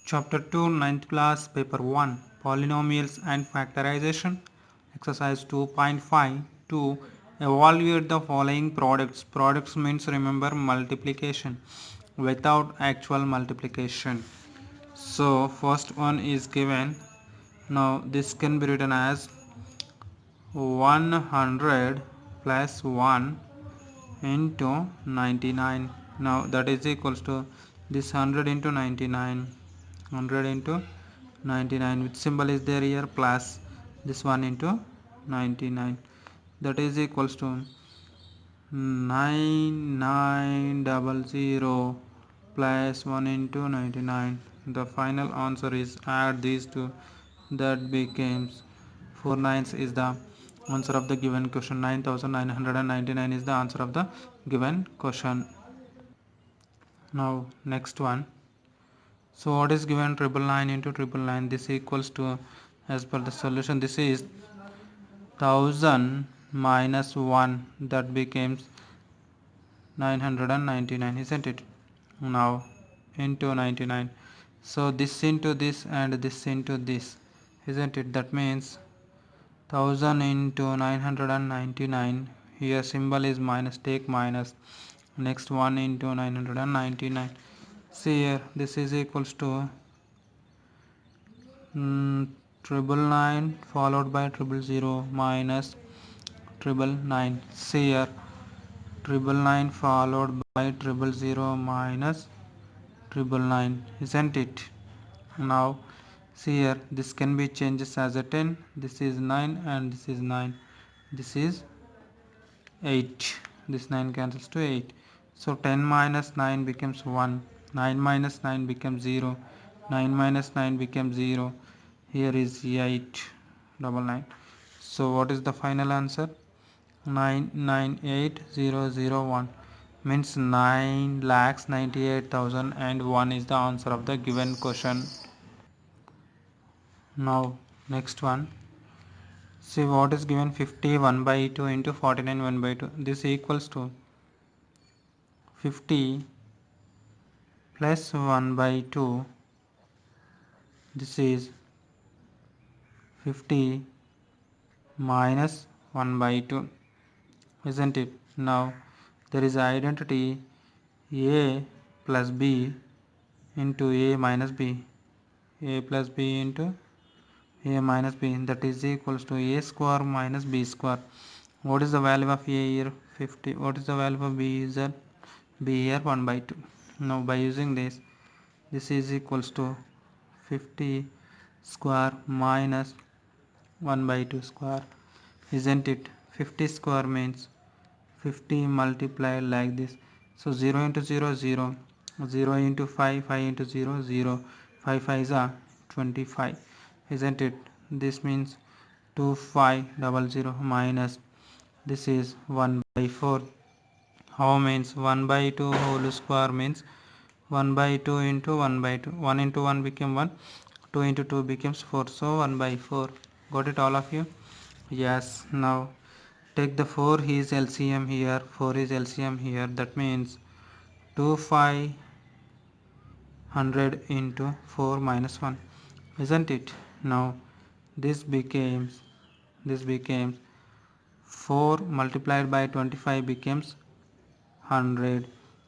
Chapter 2, ninth class, Paper 1, Polynomials and Factorization. Exercise 2.5. To evaluate the following products. Products means, remember, multiplication without actual multiplication. So, first one is given. Now, this can be written as 100 plus 1 into 99. Now, that is equals to this 100 into 99. 100 into 99, which symbol is there here? Plus this 1 into 99, that is equals to 9900 plus 1 into 99. The final answer is add these two, that becomes 4 nines is the answer of the given question. 9999 is the answer of the given question. Now next one. So what is given? 999 into 999, this equals to, as per the solution, this is 1000 minus 1, that becomes 999, isn't it? Now into 99, so this into this and this into this, isn't it? That means 1000 into 999, here symbol is minus, take minus, next 1 into 999. See here, this is equals to triple nine followed by triple zero minus triple nine. See here, triple nine followed by triple zero minus triple nine, isn't it? Now see here, this can be changes as a 10, this is 9 and this is 9, this is 8, this 9 cancels to 8. So 10 minus 9 becomes 1, 9 minus 9 becomes 0, 9 minus 9 becomes 0, here is 899. So what is the final answer? 998001, means 9,98,001 is the answer of the given question. Now next one, see what is given. 50 1 by 2 into 49 1 by 2, this equals to 50 plus 1 by 2, this is 50 minus 1 by 2, isn't it? Now there is identity a plus b into a minus b, a plus b into a minus b, that is equals to a square minus b square. What is the value of a here? 50. What is the value of b? Is that b here? 1 by 2. Now by using this, this is equals to 50 square minus 1 by 2 square, isn't it? 50 square means 50 multiplied like this, so 0 into 0 0, 0 into 5 5 into 0 0, 5 5 is a 25, isn't it? This means 2500 minus, this is 1 by 4. How means 1 by 2 whole square means 1 by 2 into 1 by 2, 1 into 1 became 1, 2 into 2 becomes 4, so 1 by 4. Got it all of you? Yes. Now take the 4 is LCM here, 4 is LCM here, that means 2500 into 4 minus 1, isn't it? Now this becomes 4 multiplied by 25 becomes 100,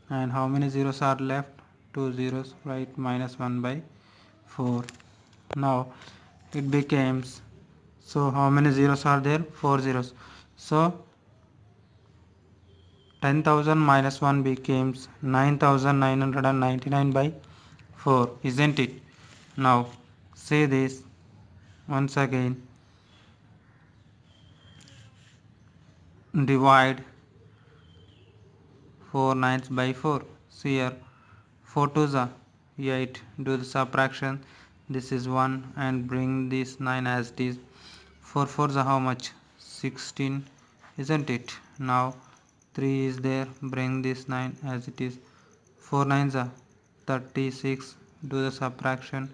and how many zeros are left? 2 zeros, right? Minus 1 by 4. Now it becomes, so how many zeros are there? 4 zeros, so 10,000 minus 1 becomes 9,999 by 4, isn't it? Now say this once again, divide 4 nines by 4. See here, 4 twos are 8, do the subtraction, this is 1 and bring this 9 as it is. 4 fours are how much? 16, isn't it? Now 3 is there, bring this 9 as it is. 4 nines are 36, do the subtraction,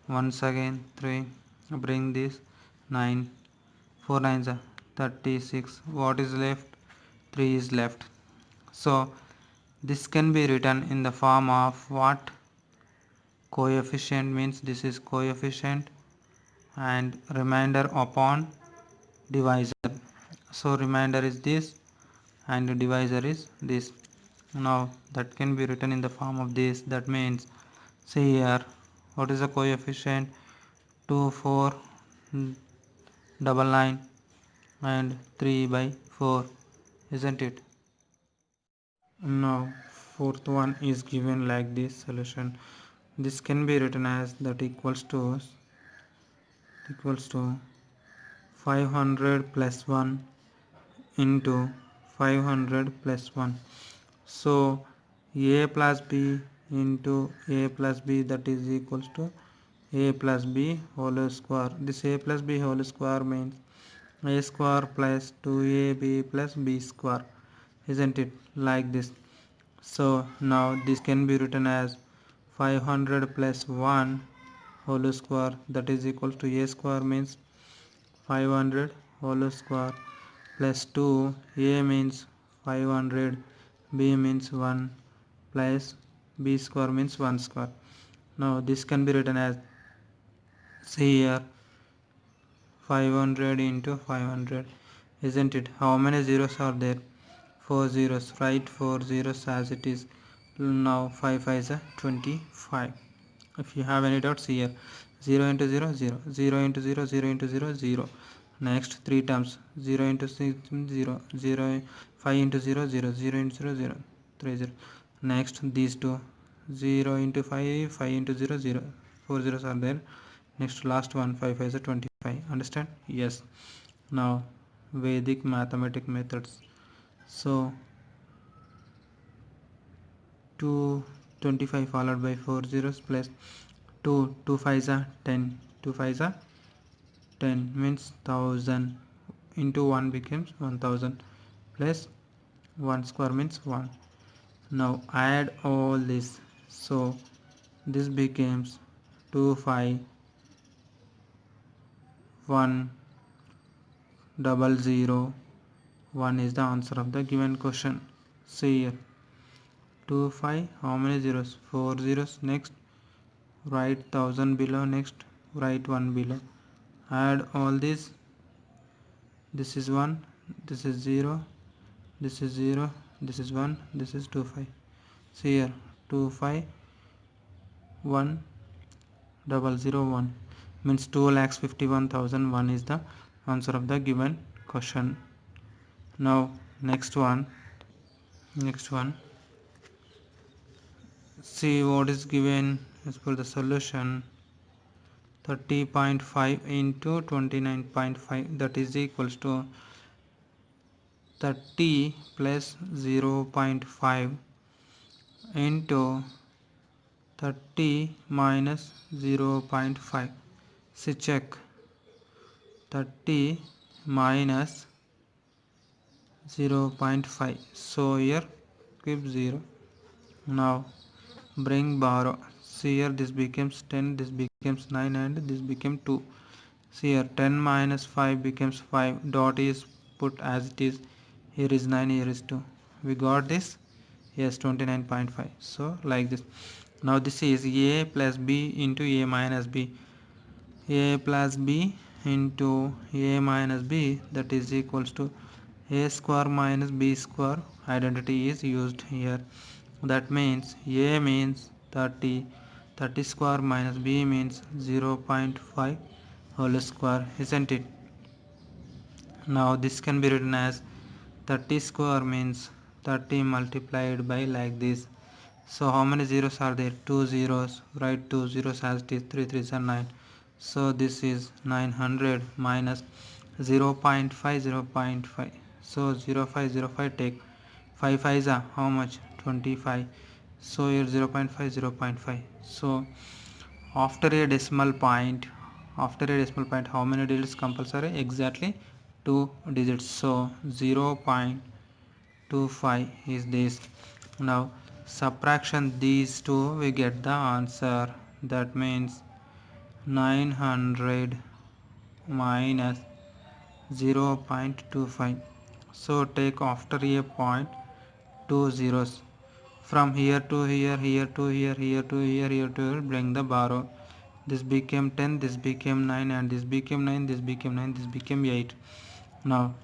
once again 3, bring this 9, 4 nines are 36, what is left? 3 is left. So this can be written in the form of what? coefficient means this is coefficient, and remainder upon divisor. So remainder is this and the divisor is this. Now that can be written in the form of this. That means, see here, what is the coefficient? 2, 4, 99 and 3 by 4, isn't it? Now fourth one is given like this solution. This can be written as that equals to 500 plus 1 into 500 plus 1. So a plus b into a plus b, that is equals to a plus b whole square. This a plus b whole square means a square plus 2ab plus b square, isn't it? Like this. So now this can be written as 500 plus 1 whole square, that is equal to a square means 500 whole square plus 2, a means 500, b means 1 plus b square means 1 square. Now this can be written as, see here, 500 into 500, isn't it? How many zeros are there? 4 zeros. Write 4 zeros as it is. Now 5 5 is 25. If you have any doubts here, 0 into 0 0, 0 into 0 0 into 0 0. Next 3 terms, 0 into 6 0, 0, 5 into 0 0, 0 into 0 0, 3 0. Next these two, 0 into 5, 5 into 0 0, 4 zeros are there. Next last one, 5 5 is 25. Understand? Yes. Now Vedic mathematic methods. So 225 followed by 4 zeros plus 2, 2 5s are 10, 2 5s are 10 means 1000 into 1 becomes 1000 plus 1 square means 1. Now add all this. So this becomes 2 5 1 double 0 1 is the answer of the given question. See here, 2 5, how many zeros? 4 zeros. Next write 1000 below. Next write 1 below. Add all this. This is 1, this is 0, this is 0, this is 1, this is 2 5. See here, 2 5 1 double 0 1 means 2,51,001 is the answer of the given question. Now next one, see what is given as per the solution. 30.5 into 29.5, that is equals to 30 plus 0.5 into 30 minus 0.5. See, check, 30 minus 0.5, so here keep 0. Now bring borrow. See here, this becomes 10, this becomes 9 and this became 2. See here, 10 minus 5 becomes 5, dot is put as it is. Here is 9, here is 2. We got this? Yes, 29.5. So like this. Now this is a plus b into a minus b. A plus b into a minus b, that is equals to a square minus b square. Identity is used here. That means a means 30, 30 square minus b means 0.5 whole square, isn't it? Now this can be written as 30 square means 30 multiplied by like this. So how many zeros are there? 2 zeros. Write 2 zeros as it is. 3 3s are 9. So this is 900 minus 0.5 0.5. So 0505 take 5 5s are how much? 25. So here 0.5 0.5. So after a decimal point, how many digits compulsory? Exactly 2 digits. So 0.25 is this. Now subtraction these two, we get the answer. That means 900 minus 0.25. So take after a point 2 zeros. from here to here, here to here, here to here, here to here, bring the borrow. This became 10, this became 9, and this became 9, this became 9, this became 8. Now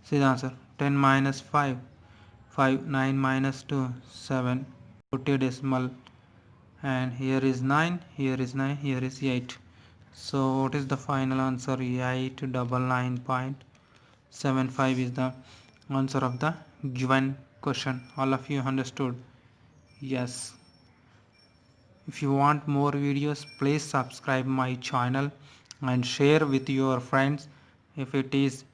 see the answer. 10 minus 5, 5, 9 minus 2, 7, 40 decimal, and here is 9, here is 9, here is 8. So what is the final answer? 899.75 is the answer of the given question. All of you understood? Yes. If you want more videos, please subscribe my channel and share with your friends. If it is,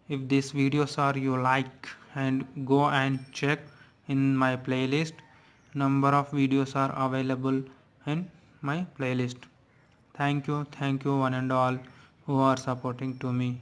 if these videos are you like, and go and check in my playlist. Number of videos are available in my playlist. Thank you one and all who are supporting to me.